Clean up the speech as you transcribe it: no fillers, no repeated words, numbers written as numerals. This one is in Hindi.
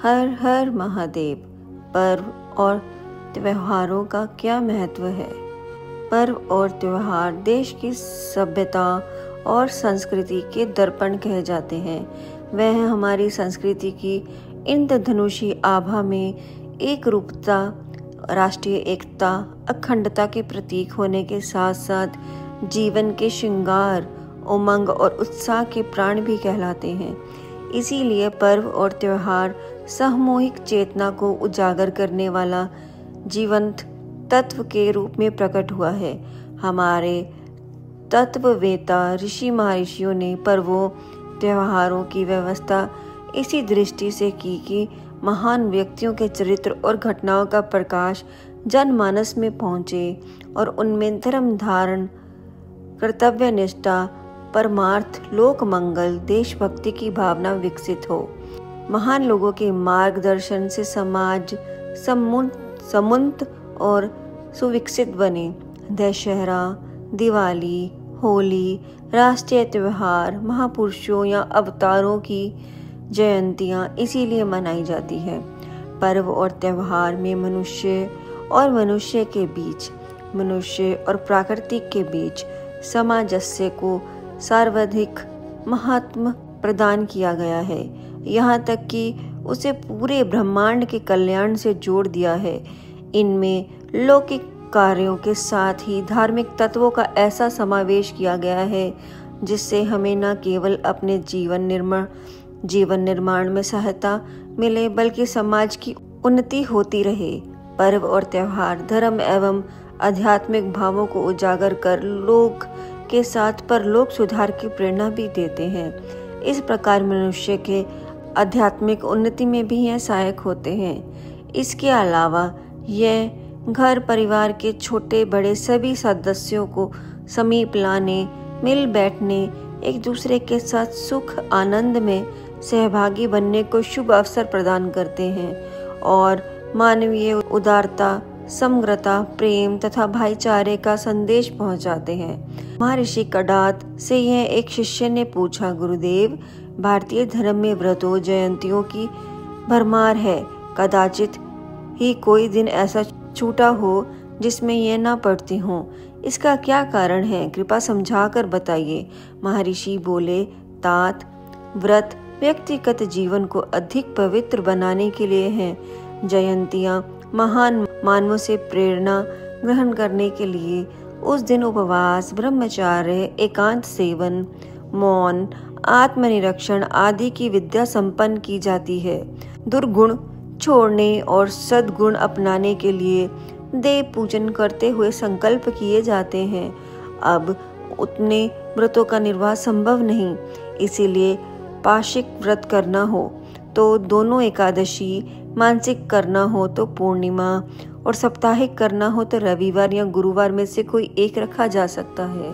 हर हर महादेव। पर्व और त्योहारों का क्या महत्व है? पर्व और त्योहार देश की सभ्यता और संस्कृति के दर्पण कहे जाते हैं। वह हमारी संस्कृति की इंद्रधनुषी आभा में एक रूपता, राष्ट्रीय एकता, अखंडता के प्रतीक होने के साथ साथ जीवन के श्रृंगार, उमंग और उत्साह के प्राण भी कहलाते हैं। इसीलिए पर्व और त्योहार सामूहिक चेतना को उजागर करने वाला जीवंत तत्व के रूप में प्रकट हुआ है। हमारे तत्ववेता ऋषि महर्षियों ने पर्वों त्योहारों की व्यवस्था इसी दृष्टि से की कि महान व्यक्तियों के चरित्र और घटनाओं का प्रकाश जनमानस में पहुँचे और उनमें धर्म धारण, कर्तव्य निष्ठा, परमार्थ, लोक मंगल, देशभक्ति की भावना विकसित हो। महान लोगों के मार्गदर्शन से समाज समुन्नत और सुविकसित बने। दशहरा, दिवाली, होली, राष्ट्रीय त्योहार, महापुरुषों या अवतारों की जयंतियां इसीलिए मनाई जाती है। पर्व और त्योहार में मनुष्य और मनुष्य के बीच, मनुष्य और प्राकृतिक के बीच सामंजस्य को सर्वाधिक महत्व प्रदान किया गया है। यहाँ तक कि उसे पूरे ब्रह्मांड के कल्याण से जोड़ दिया है। इनमें लौकिक कार्यों के साथ ही धार्मिक तत्वों का ऐसा समावेश किया गया है जिससे हमें न केवल अपने जीवन निर्माण में सहायता मिले बल्कि समाज की उन्नति होती रहे। पर्व और त्योहार धर्म एवं आध्यात्मिक भावों को उजागर कर लोक के साथ परलोक सुधार की प्रेरणा भी देते हैं। इस प्रकार मनुष्य के आध्यात्मिक उन्नति में भी यह सहायक होते हैं। इसके अलावा यह घर परिवार के छोटे बड़े सभी सदस्यों को समीप लाने, मिल बैठने, एक दूसरे के साथ सुख आनंद में सहभागी बनने को शुभ अवसर प्रदान करते हैं और मानवीय उदारता, समग्रता, प्रेम तथा भाईचारे का संदेश पहुंचाते हैं। महर्षि कडाद से यह एक शिष्य ने पूछा, गुरुदेव, भारतीय धर्म में व्रतों जयंतियों की भरमार है, कदाचित ही कोई दिन ऐसा छूटा हो जिसमें यह ना पढ़ती हूँ। इसका क्या कारण है? कृपा समझा कर बताइए। महर्षि बोले, तात, व्रत व्यक्तिगत जीवन को अधिक पवित्र बनाने के लिए हैं। जयंतियाँ महान मानवों से प्रेरणा ग्रहण करने के लिए उस दिन उपवास, ब्रह्मचार्य, एकांत सेवन, मौन, आत्मनिरीक्षण आदि की विद्या संपन्न की जाती है। दुर्गुण छोड़ने और सद्गुण अपनाने के लिए देव पूजन करते हुए संकल्प किए जाते हैं। अब उतने व्रतों का निर्वाह संभव नहीं, इसीलिए पाक्षिक व्रत करना हो तो दोनों एकादशी, मानसिक करना हो तो पूर्णिमा और साप्ताहिक करना हो तो रविवार या गुरुवार में से कोई एक रखा जा सकता है।